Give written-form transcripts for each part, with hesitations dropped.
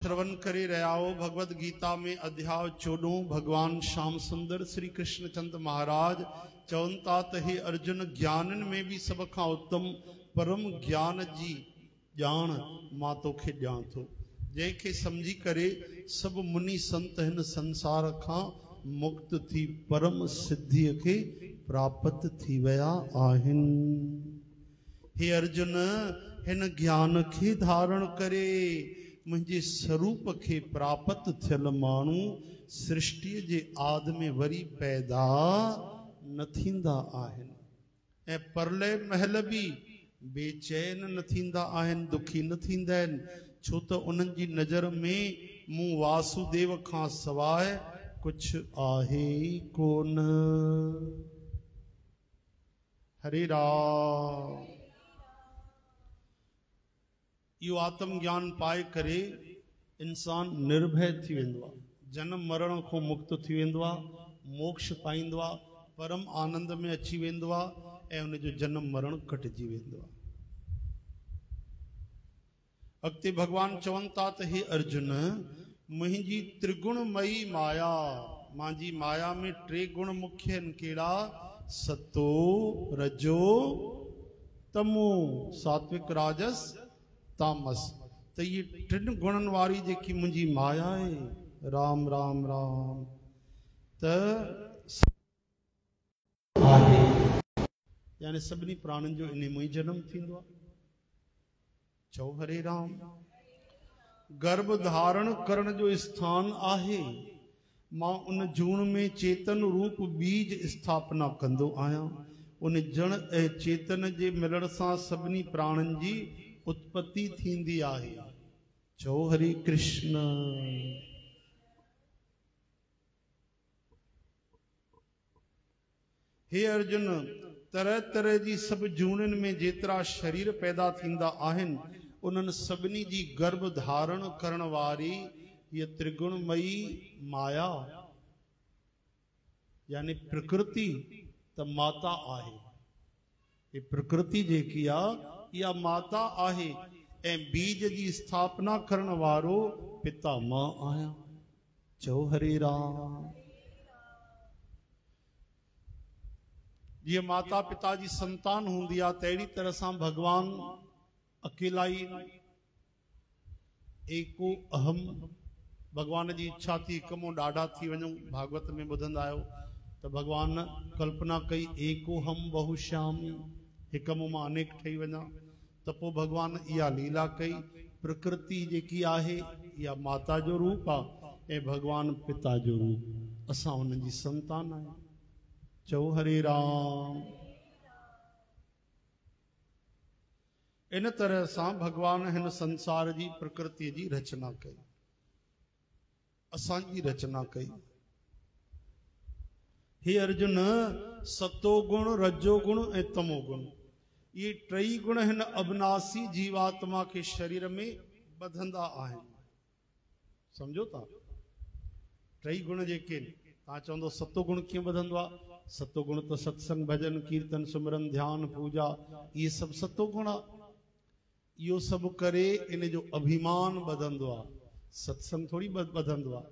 श्रवण करे रहा हो भगवत गीता में अध्याय 14 भगवान श्याम सुंदर श्री कृष्ण चंद्र महाराज चवंता त हे अर्जुन ज्ञानन में भी सब खां उत्तम परम ज्ञान जी जान मां तोखे ॾियां थो जंहिंखे समझी करे सब मुनि संत हिन संसार खां मुक्त थी परम सिद्धि के प्राप्त थी वया आहिनि। हे अर्जुन हिन ज्ञान के धारण करे मुझे स्वरूप के प्राप्त थियल मानू सृष्टि जे आद में वरी पैदा न थींदा आहिनि ऐं परलय महल भी बेचैन न थींदा आहिनि दुखी न थींदा आहिनि छो त उन्हनि जी नज़र में मूं वासुदेव खां सवाइ कुछ आहे कोन। हरे राम। यो आत्म ज्ञान पाए करे इंसान निर्भय थी वेंदो आहे जन्म मरण को मुक्त थी वेंदो आहे मोक्ष पाईंदो आहे परम आनंद में अची वेंदो आहे ऐं उन जो जन्म मरण कटिजी वेंदो आहे। अॻिते भगवान चवनि था त हे अर्जुन मुंहिंजी त्रिगुणमयी माया मुंहिंजी माया में टे गुण मुख्य आहिनि कहिड़ा सतो रजो तमो सात्विक राजस तामस त ये टिन गुणन वारी जेकी मुंहिंजी माया आहे राम राम राम त आहे यानी सभिनी प्राणियुनि जो इन में ही जन्म थींदो आहे। चओ हरे राम। गर्भ धारण करण जो स्थान आहे मां उन जूण में चेतन रूप बीज स्थापना कंदो आहियां उन जण ऐं चेतन जे मिलण सां सभिनी प्राणियुनि जी उत्पत्ति थींदी आहे। चओ हरे कृष्ण। हे अर्जुन तरह तरह जी सब जूनन में जेतरा शरीर पैदा थींदा आहिनि उन्हनि सभिनी जी गर्भ धारण करण वारी ये त्रिगुणमयी माया यानी प्रकृति त माता आहे। ये प्रकृति जेकी आहे या माता आहे ऐं बीज जी स्थापना करण वारो पिता मां आहियां। चओ हरे राम। जीअं माता पिता जी संतान हूंदी आहे तहिड़ी तरह सां भगवान अकेला ही एको अहम भगवान जी इच्छा थी हिकमो ॾाढा थी वञूं भागवत में ॿुधंदा आहियो त भगवान कल्पना कई एको हम बहुश्याम हिकमो मां अनेक ठही वञा त पोइ भगवान इहा लीला कई प्रकृति जेकी आहे इहा माता जो रूप आहे ऐं भगवान पिता जो रूप असां हुननि जी संतान आहियूं। चओ हरे राम। इन तरह सां भगवान हिन संसार जी प्रकृति जी रचना कई असांजी रचना कई। हे अर्जुन सतो गुण रजो गुण ऐं तमो गुण ये टई गुण हिन अविनाशी जीवात्मा के शरीर में बधंदा आहिनि। समझो था टई गुण जेके तव्हां चवंदो सतो गुण कीअं बधंदो आहे सतो गुण तो सत्संग भजन कीर्तन सुमरन ध्यान पूजा ये सब सतो गुण आहे। यो सब करे इन जो अभिमान बधंदो आहे सत्संग थोड़ी बधंदो आहे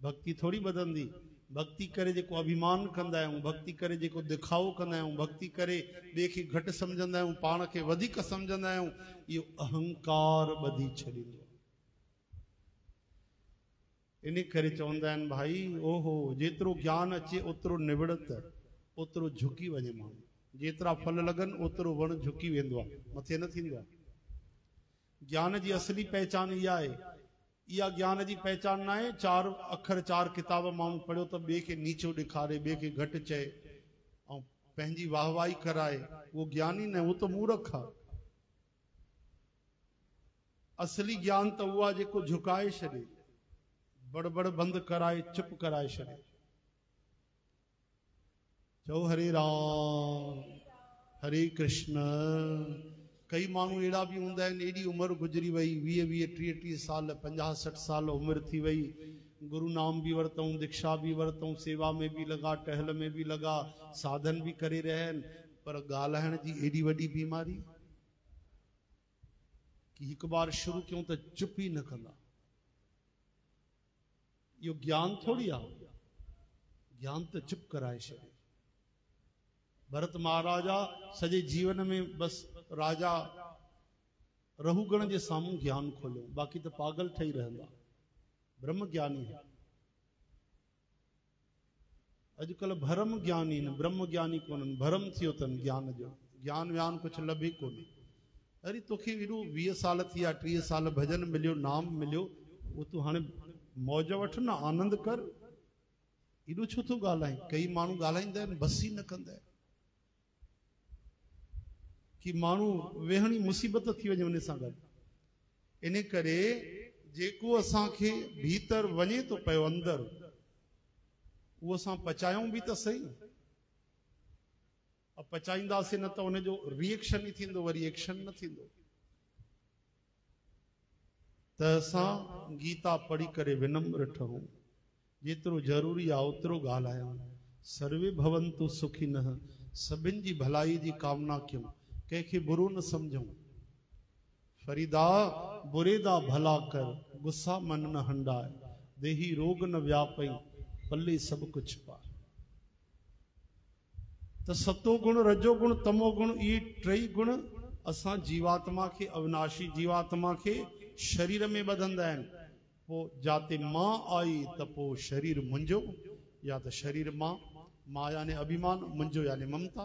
भक्ति थोड़ी बधंदी भक्ति करे जेको अभिमान कंदा आहियूं भक्ति करे जेको दिखावो कंदा आहियूं भक्ति करे ॿिए खे घटि सम्झंदा आहियूं पाण खे वधीक सम्झंदा आहियूं इहो अहंकार ॿधी छॾींदो। इन करे चवंदा आहिनि भाई ओहो जेतिरो ज्ञान अचे ओतिरो निवड़त ओतिरो झुकी वञे माण्हू जेतिरा फल लॻनि ओतिरो वण झुकी वेंदो आहे मथे न थींदो आहे। ज्ञान जी असली पहचान इहा आहे इहा ज्ञान जी पहचान न आहे चार अखर चार किताब माण्हू पढ़ियो त ॿिए खे नीचो ॾेखारे ॿिए खे घटि चए ऐं पंहिंजी वाहवाही कराए उहो ज्ञान ई न उहो त मूर्ख आहे। असली ज्ञान त उहो आहे जेको झुकाए छॾे बड़बड़ बंदि कराए चुप कराए छॾे। चओ हरे राम। हरे कृष्ण। कई माण्हू अहिड़ा बि हूंदा आहिनि एॾी उमिरि गुज़री वई 20-20-30 साल 50-60 साल उमिरि थी वई गुरु नाम भी वरतऊं दीक्षा भी वरतऊं सेवा में भी लगा टहल में भी लगा साधन भी करे रहिया आहिनि पर ॻाल्हाइण जी एॾी वॾी बीमारी कि एक बार शुरू क्यों तो चुप ही न कंदा यो ज्ञान थोड़ी आ, ज्ञान तो चुप कराए छॾे। भरत महाराजा सॼे जीवन में बस राजा रहूगण जे साम्हूं ज्ञान खोलियो, बाक़ी तो पागल ठही रहंदा। ब्रह्म ज्ञानी है। अॼुकल्ह भरम ज्ञानी न, ब्रह्म ज्ञानी कोन्हनि, भरम थियो अथनि ज्ञान जो। ज्ञान व्यान कुछ लभे कोन्हे। अरे तोखे एॾो 20 साल थिया, 30 साल भजन मिलियो, नाम मिलियो, वो तूं हाणे मौज वठ न, आनंद कर। एॾो छो थो ॻाल्हाए? कई माण्हू ॻाल्हाईंदा आहिनि, बस ई न कंदा आहिनि कि माण्हू वेहणी मुसीबत थी वञे उन सां गॾु। इन करे जेको असांखे भीतर वञे थो पियो अंदर, उहो असां पचायूं बि त सही। पचाईंदासीं न त उनजो रिएक्शन ई थींदो, वरी एक्शन न थींदो। त असां गीता पढ़ी करे विनम्र ठहूं, जेतिरो ज़रूरी आहे ओतिरो ॻाल्हायूं। सर्वे भवन्तु सुखिनः, सभिनि जी भलाई जी कामना कयूं, कंहिंखे बुरो न समझूं। फरीदा बुरे दा भला कर, गुस्सा मन न हंडाए, देही रोग न व्यापई, पल्ले सब कुछ पार। तो सतो गुण, रजो गुण, तमो गुण, ये टई गुण असां जीवात्मा के, अविनाशी जीवात्मा के शरीर में बधंदा आहिनि। पोइ जाते मां आई त पोइ शरीर मुंहिंजो, या त शरीर मां यानी अभिमान, मुंहिंजो यानी ममता,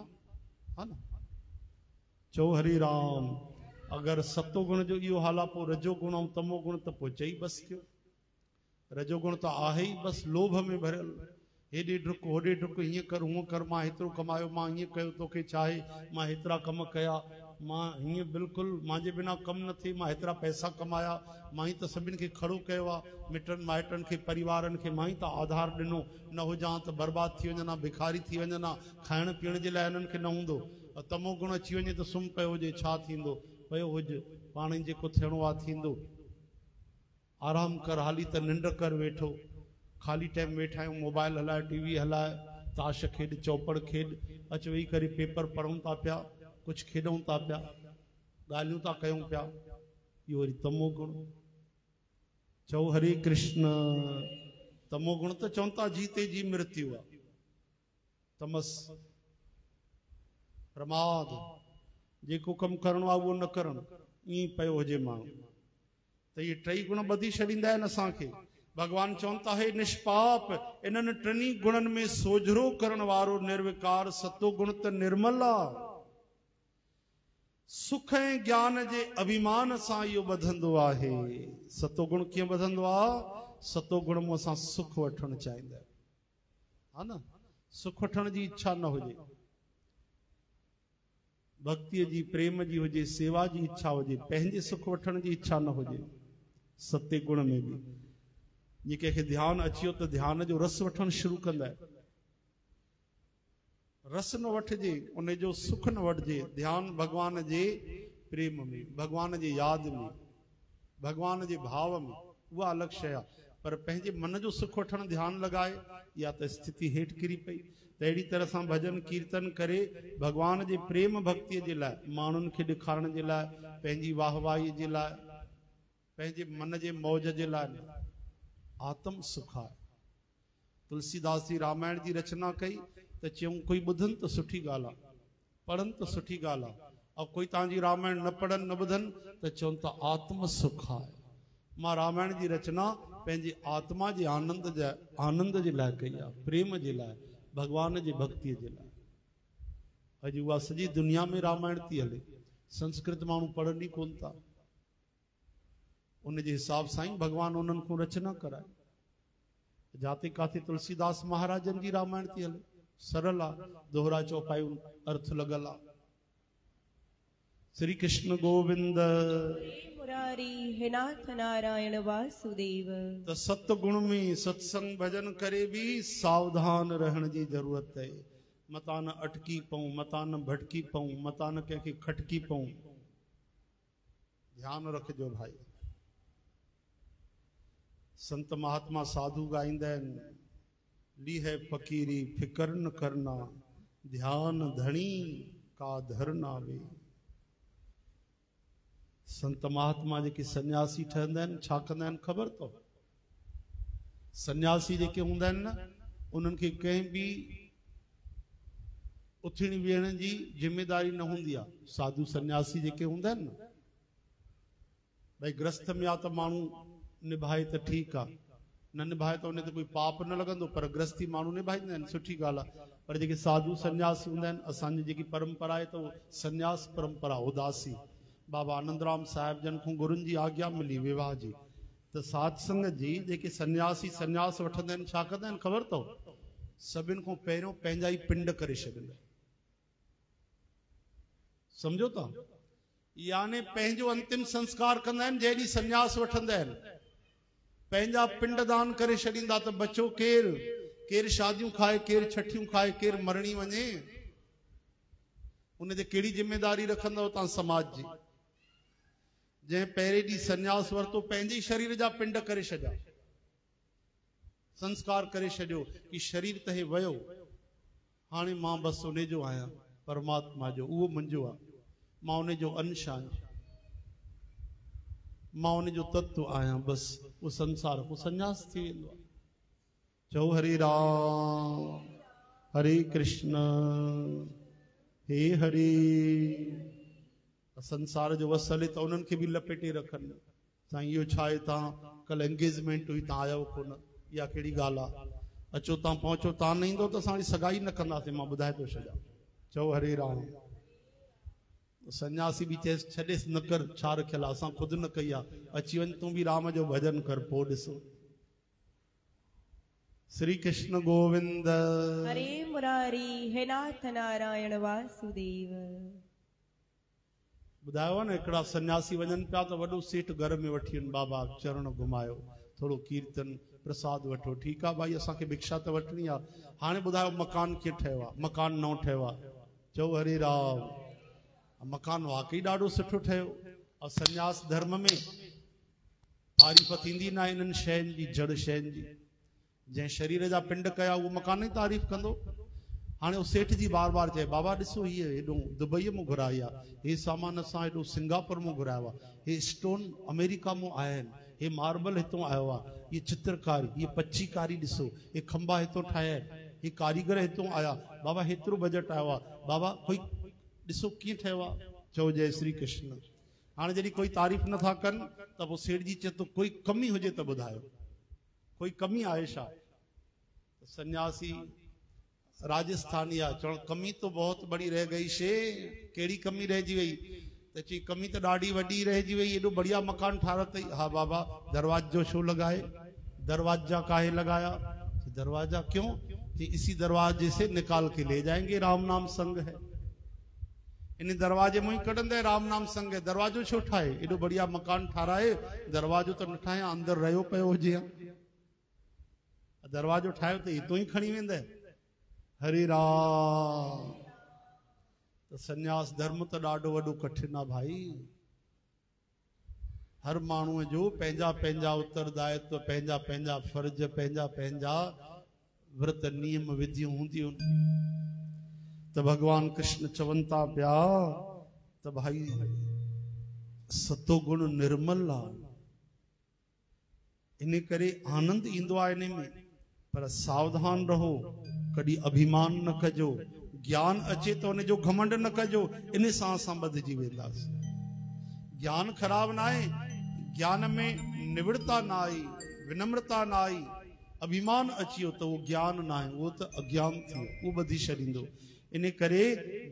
है ना। चो हरे राम। अगर सतो गुण जो इहो हाल आहे, पोइ रजो गुण ऐं तमो गुण त पोइ चई बस थियो। रजो गुण त आहे ई बस लोभ में भरियल, हेॾे डुक होॾे डुक, हीअं कर हूअं कर, मां हेतिरो कमायो, मां हीअं कयो, तोखे छा आहे, मां हेतिरा कम कया, मां हीअं बिल्कुलु मुंहिंजे बिना कमु न थिए, मां हेतिरा पैसा कमाया, मां ई त सभिनि खे खड़ो कयो आहे, मिटनि माइटनि खे, परिवारनि खे मां ई त आधार ॾिनो, न हुजां त बर्बाद थी वञनि, भिखारी थी वञनि, खाइण पीअण जे लाइ हिननि खे न हूंदो। तमो गुण अची वञे त सुम्ही पियो हुजे, छा थींदो, पियो हुजे, पाण जेको थियणो आहे थींदो। आराम कर, हाली त निंड कर वेठो, खाली टाइम वेठा आहियूं, मोबाइल हलाए, टीवी हलाए, ताश खेॾ, चौपड़ खेॾ, अच वेही करे पेपर पढ़ूं था पिया, कुछ खेॾूं था पिया, ॻाल्हियूं था कयूं पिया, इहो वरी तमो गुण। चओ हरे कृष्ण। तमो गुण त चवनि था जीते जी मृत्यु आहे। तमस प्रमाद, जेको कमु करणो आहे उहो न करणु, ईअं पियो हुजे माण्हू। त इहे टई गुण ॿधी छॾींदा आहिनि असांखे। भगवान चवनि था, हे निष्पाप, इन्हनि टिनी गुणनि में सोझरो करण वारो निर्विकार सतो गुण त निर्मल आहे। सुख ऐं ज्ञान जे अभिमान सां इहो ॿधंदो आहे। सतो गुण कीअं ॿधंदो आहे? सतो गुण में असां सुख वठणु चाहींदा आहियूं, हा न। सुख वठण जी इच्छा न हुजे, भक्तीअ जी, प्रेम जी हुजे, सेवा जी इच्छा हुजे, पंहिंजे सुख वठण जी इच्छा न हुजे। सते गुण में बि जे कंहिंखे ध्यानु अची वियो त ध्यान जो रस वठणु शुरू कंदा आहिनि। रस न वठिजे, उन जो सुख न वठिजे। ध्यानु भगवान जे प्रेम में, भगवान जे यादि में, भगवान जे भाव में, उहा अलॻि शइ आहे। पर पंहिंजे मन जो सुख वठणु ध्यानु लॻाए, या त स्थिति हेठि किरी पई। त अहिड़ी तरह सां भजन कीर्तन करे भगवान जे प्रेम भक्तीअ जे लाइ, माण्हुनि खे ॾेखारण जे लाइ, पंहिंजी वाहवाही जे लाइ, पंहिंजे मन जे मौज जे लाइ, आत्म सुख आहे। तुलसीदास जी रामायण जी रचना कई त चयूं कोई ॿुधनि त सुठी ॻाल्हि आहे, पढ़नि त सुठी ॻाल्हि आहे, ऐं कोई तव्हांजी रामायण न पढ़नि न ॿुधनि त चवनि त आत्म सुख आहे। मां रामायण जी रचना पंहिंजे आत्मा जे आनंद जे लाइ कई आहे, प्रेम जे लाइ, भगवान जी भक्तीअ जे लाइ। अॼु उहा सॼी दुनिया में रामायण थी हले, संस्कृत माण्हू पढ़नि ई कोन था। उन जे हिसाब सां ई भगवान उन्हनि को रचना कराए। जाते काथे तुलसीदास महाराजन जी रामायण थी हले, सरल आहे, दोहरा चौपायूं अर्थ लॻल आहे। श्री कृष्ण गोविंद मुरारी, हे नाथ नारायण वासुदेव। त सतगुण में सत्संग भजन करे भी सावधान रहण जी जरूरत है। मता न अटकी पऊं, मता न भटकी पऊं, मता न कंहिंखे खटकी पऊं। ध्यान रखिजो भाई। संत महात्मा साधु गाईंदा आहिनि, ली है फकीरी फिकर न करना, ध्यान धणी का धरना वे। संत महात्मा जेके सन्यासी ठहंदा आहिनि छा कंदा आहिनि ख़बर अथव? सन्यासी जेके हूंदा आहिनि न, उन्हनि खे कंहिं बि उथणी वेहण जी जिम्मेदारी न हूंदी आहे। साधु सन्यासी जेके हूंदा आहिनि न, भाई गृहस्थ में आ त माण्हू निभाए त ठीकु आहे, न निभाए त उन ते कोई पाप न लॻंदो, पर गृहस्थी माण्हू निभाईंदा आहिनि, सुठी ॻाल्हि आहे। पर जेके साधु सन्यासी हूंदा आहिनि, असांजी जेकी परंपरा आहे त उहो सन्यास परंपरा उदासी। बाबा आनंदराम साहिब जन खां गुरुनि जी आज्ञा मिली विवाह जी, त साध संगत जी जेके सन्यासी सन्यास वठंदा आहिनि, छा कंदा आहिनि ख़बर अथव? सभिनि खां पहिरियों पंहिंजा ई पिंड करे छॾींदा, सम्झो था? यानी पंहिंजो अंतिम संस्कार कंदा आहिनि। जंहिं ॾींहुं सन्यास वठंदा आहिनि, पंहिंजा पिंड दान करे छॾींदा, त बचो केरु? केरु शादियूं खाए, केरु छठियूं खाए, केरु मरणी वञे, उन ते कहिड़ी जिम्मेदारी रखंदव तव्हां समाज जी? जंहिं पहिरें ॾींहुं सन्यास वरितो, पंहिंजे शरीर जा पिंड करे छॾिया, संस्कार करे छॾियो कि शरीर त हे वियो, हाणे मां बसि उन जो आहियां, परमात्मा जो, उहो मुंहिंजो आहे, मां उन जो अंश आहियां, मां उन जो तत्व आहियां, बसि उहो संसार को सन्यास थी वेंदो आहे। चओ हरे राम हरे कृष्ण हे हरे। संसार जो वसल त उन्हनि खे बि लपेटे रखनि, साईं इहो छा आहे, तव्हां कल एंगेजमेंट हुई, तव्हां आयो कोन, इहा कहिड़ी ॻाल्हि आहे? अचो तव्हां पहुचो, तव्हां न ईंदो त असां सगाई न कंदासीं, मां ॿुधाए थो छॾियां। चओ हरे राम। सन्यासी बि चएसि छॾेसि न कर, छा रखियल आहे, असां ख़ुदि न कई आहे, अची वञ तूं बि राम जो भजन कर, पोइ ॾिसो। श्री कृष्ण गोविंद हरे मुरारी, हे नाथ नारायण वासुदेव। ॿुधायो न, हिकिड़ा सन्यासी वञनि पिया त वॾो सेठ घर में वठी वञनि, बाबा चरण घुमायो, थोरो कीर्तन प्रसाद वठो, ठीकु आहे भाई, असांखे भिक्षा त वठणी आहे। हाणे ॿुधायो मकान कीअं ठहियो आहे, मकान नओं ठहियो आहे। चओ हरे राम। मकान वाकई ॾाढो सुठो ठहियो। और सन्यास धर्म में तारीफ़ थींदी न आहे इन्हनि शयुनि जी, जड़ शयुनि जी। जंहिं शरीर जा पिंड कया उहो मकान ई तारीफ़ कंदो। हाणे उहो सेठ जी बार बार चए, बाबा ॾिसो हीअ हेॾो दुबईअ मां घुराई आहे, हे सामान असां हेॾो सिंगापुर मां घुरायो आहे, हे स्टोन अमेरिका मां आया आहिनि, हे मार्बल हितां आयो आहे, ये चित्रकारी, ये पच्चीकारी ॾिसो, हे खंबा हितां ठाहिया आहिनि, हे कारीगर हितां आया, बाबा हेतिरो बजट आयो आहे, बाबा कोई ॾिसो कीअं ठहियो आहे। चओ जय श्री कृष्ण। हाणे जॾहिं कोई तारीफ़ नथा कनि त पोइ सेठ जी चए थो कोई कमी हुजे त ॿुधायो, कोई कमी आहे छा? सन्यासी राजस्थानी आहे, चवण कमी तो बहुत बड़ी रह गई शे, कहिड़ी कमी रहिजी वई? त चई कमी त ॾाढी वॾी रहिजी वई, एॾो बढ़िया मकान ठाहियो अथई। हा बाबा, दरवाजो छो लॻाए? दरवाजा काहे लगाया? दरवाजा क्यों? कि इसी दरवाजे से निकाल के ले जाएंगे, राम नाम संग है, इन दरवाजे में ही कढंदे राम नाम संग है। दरवाजो छो ठाहे? एॾो बढ़िया मकान ठाराए, दरवाजो त न ठाहे, अंदर रहियो पियो हुजे, दरवाजो ठाहियो त हितो ई खणी वेंदे। हरे राम। तो सन्यास धर्म तो ॾाढो वॾो कठिन आहे भाई। हर माण्हूअ जो पंहिंजा पंहिंजा उत्तरदायित्व, पंहिंजा पंहिंजा फर्ज, पंहिंजा पंहिंजा व्रत नियम विधियूं हूंदियूं। तो भगवान कृष्ण चवनि था पिया त भाई सतो गुण निर्मल आहे, इन करे आनंद ईंदो आहे इन में, पर सावधान रहो, कॾहिं अभिमान न कजो। ज्ञान अचे तो उन जो घमंड न कजो, इन सां असां ॿधिजी वेंदासीं। ज्ञान ख़राब न आहे, ज्ञान में निवृत्ता न आई, विनम्रता न आई, अभिमान अची वियो त उहो ज्ञान न आहे, उहो त अज्ञान थी वियो, उहो ॿधी छॾींदो। इन करे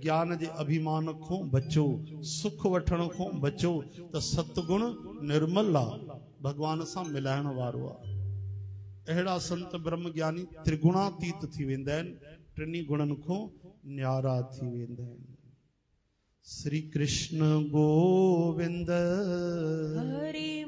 ज्ञान जे अभिमान खां बचो, सुख वठण खां बचो। त सतगुण निर्मल आहे, भगवान सां मिलाइण वारो आहे। अहिड़ा संत ब्रह्म ज्ञानी त्रिगुणातीत थी वेंदा आहिनि, टिनी गुणनि खां न्यारा थी वेंदा आहिनि। श्री कृष्ण गोविंद हरे